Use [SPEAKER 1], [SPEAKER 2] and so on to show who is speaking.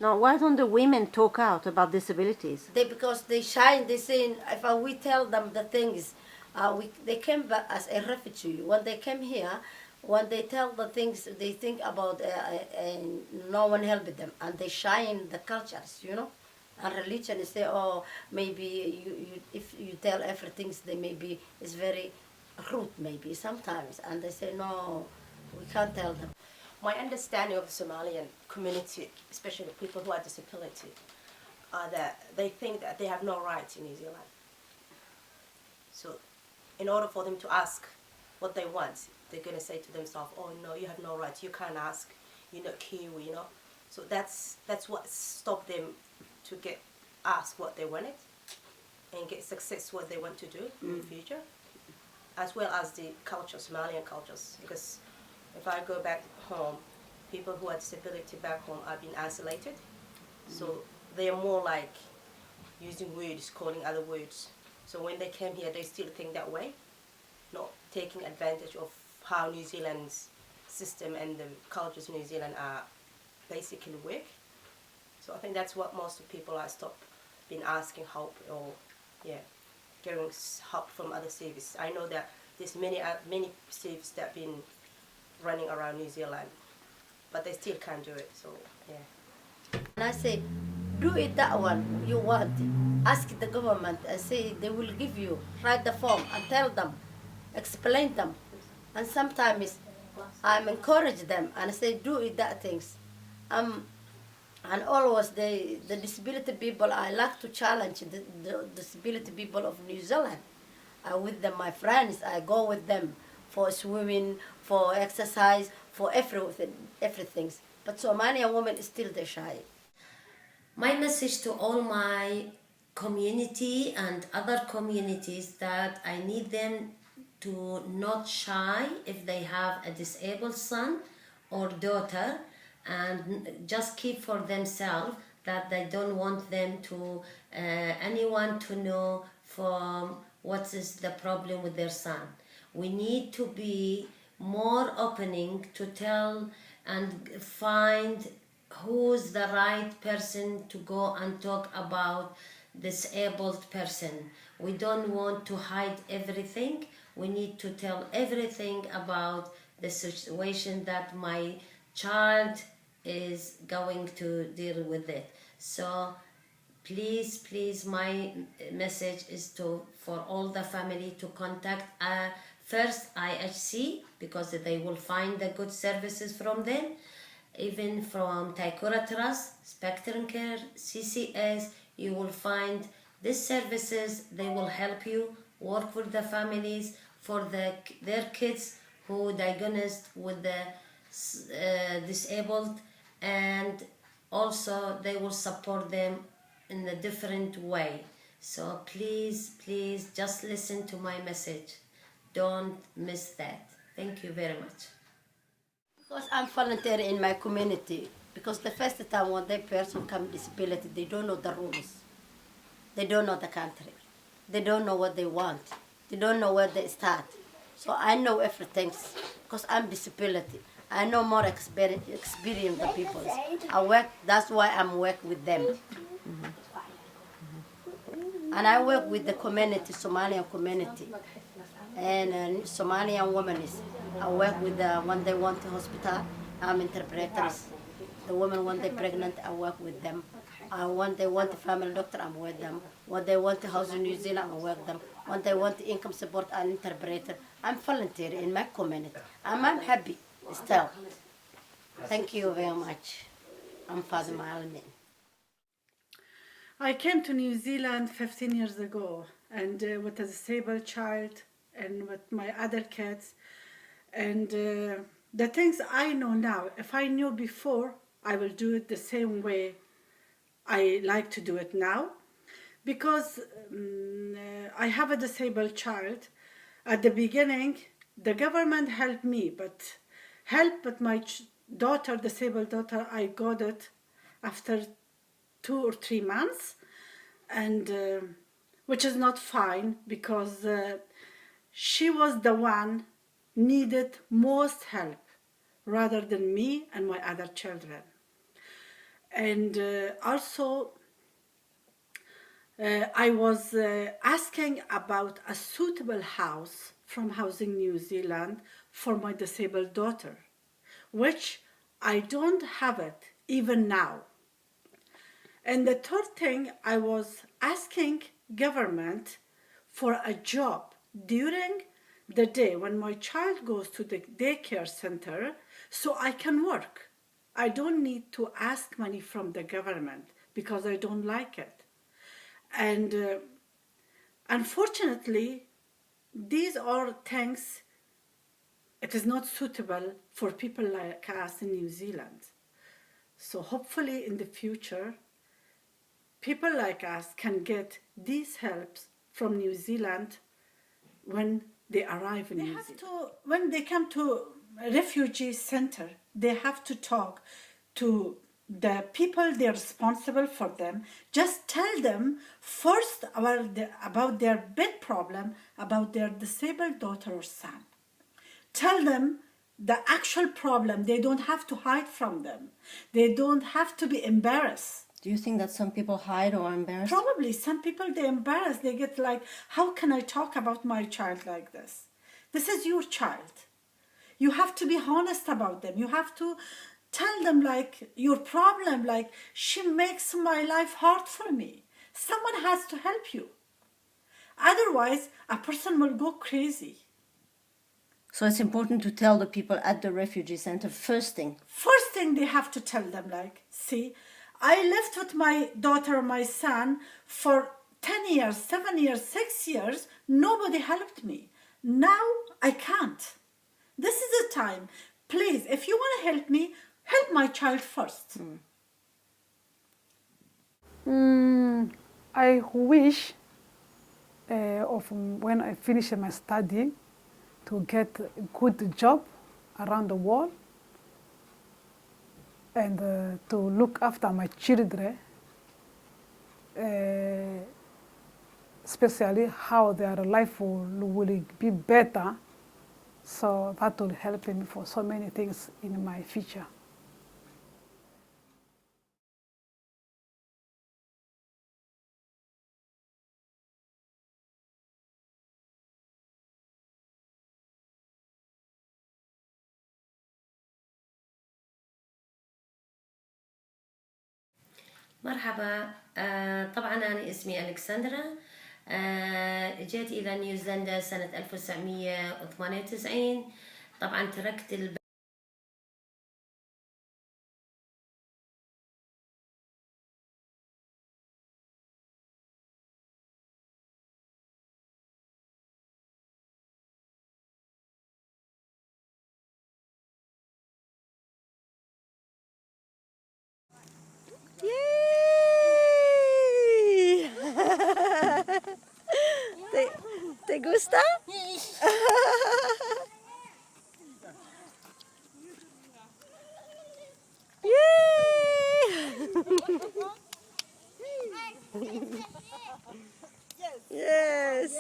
[SPEAKER 1] No, why don't the women talk out about disabilities?
[SPEAKER 2] Because they shine, they say, if we tell them the things, they came back as a refugee. When they came here, when they tell the things, they think about no one helped them, and they shine the cultures, you know. And religion, they say, oh, maybe if you tell everything, they maybe it's very rude, maybe sometimes, and they say, no, we can't tell them.
[SPEAKER 3] My understanding of the Somalian community, especially people who are disability, are that they think that they have no rights in New Zealand. So in order for them to ask what they want, they're going to say to themselves, oh no, you have no rights, you can't ask, you're not Kiwi, you know. So that's what stopped them to get asked what they wanted and get success what they want to do in the future, as well as the culture, Somalian cultures. Because if I go back home, people who are disability back home are being isolated. So they are more like using words, calling other words. So when they came here, they still think that way, not taking advantage of how New Zealand's system and the cultures in New Zealand are basically work. So I think that's what most of people are been asking help or getting help from other services. I know that there's many services that have been running around New Zealand, but they still can't do it. So
[SPEAKER 2] And I say, do it that one you want. Ask the government and say they will give you. Write the form and tell them, explain them. And sometimes I'm encourage them and say, do it that things. And always the disability people, I like to challenge the disability people of New Zealand. I with them, my friends, I go with them for swimming, for exercise, for everything. But Somalian women still they shy.
[SPEAKER 4] My message to all my community and other communities that I need them to not shy if they have a disabled son or daughter, and just keep for themselves that they don't want them to anyone to know from what is the problem with their son. We need to be more opening to tell and find who's the right person to go and talk about disabled person. We don't want to hide everything. We need to tell everything about the situation that my child is going to deal with it. So please, my message is for all the family to contact first IHC, because they will find the good services from them, even from Taikura Trust, Spectrum Care, CCS. You will find these services. They will help you work with the families for their kids who diagnosed with the disabled, and also they will support them in a different way. So please, just listen to my message. Don't miss that. Thank you very much.
[SPEAKER 2] Because I'm volunteering in my community. Because the first time when that person come disability, they don't know the rules. They don't know the country. They don't know what they want. They don't know where they start. So I know everything because I'm disability. I know more experience than people. That's why I'm work with them. And I work with the community, Somalian community. And Somalian women I work with when they want to hospital, I'm interpreters. The women when they're pregnant, I work with them. When they want a family doctor, I'm with them. When they want a house in New Zealand, I work them. When they want income support, I'm interpreter. I'm volunteering in my community. I'm happy still. Thank you very much. I'm Faduma-refugee.
[SPEAKER 5] I came to New Zealand 15 years ago, and with a disabled child and with my other kids. And the things I know now, if I knew before, I will do it the same way I like to do it now. Because I have a disabled child. At the beginning, the government helped me, but my daughter, disabled daughter, I got it after 2 or 3 months, and which is not fine, because she was the one needed most help rather than me and my other children. And also, I was asking about a suitable house from Housing New Zealand for my disabled daughter, which I don't have it even now. And the third thing, I was asking government for a job during the day when my child goes to the daycare center so I can work. I don't need to ask money from the government because I don't like it. And unfortunately, these are things, it is not suitable for people like us in New Zealand. So hopefully in the future, people like us can get these helps from New Zealand when they arrive in New Zealand. When they come to a refugee center, they have to talk to the people they're responsible for them. Just tell them first about their big problem, about their disabled daughter or son. Tell them the actual problem. They don't have to hide from them. They don't have to be embarrassed.
[SPEAKER 2] Do you think that some people hide or are embarrassed?
[SPEAKER 5] Probably. Some people, they're embarrassed. They get like, how can I talk about my child like this? This is your child. You have to be honest about them. You have to tell them like your problem, like she makes my life hard for me. Someone has to help you. Otherwise, a person will go crazy.
[SPEAKER 2] So it's important to tell the people at the refugee center first thing.
[SPEAKER 5] First thing they have to tell them like, see, I lived with my daughter, my son for 10 years, 7 years, 6 years. Nobody helped me. Now I can't. This is the time. Please, if you want to help me, help my child first.
[SPEAKER 6] I wish of when I finish my study to get a good job around the world and to look after my children, especially how their life will be better. So that will help me for so many things in my future.
[SPEAKER 4] مرحبا. طبعا أنا اسمي ألكسندرا. جيت إلى نيوزيلندا سنة 1998. طبعا تركت
[SPEAKER 1] Yay! ¿Te gusta? Yay! Yes.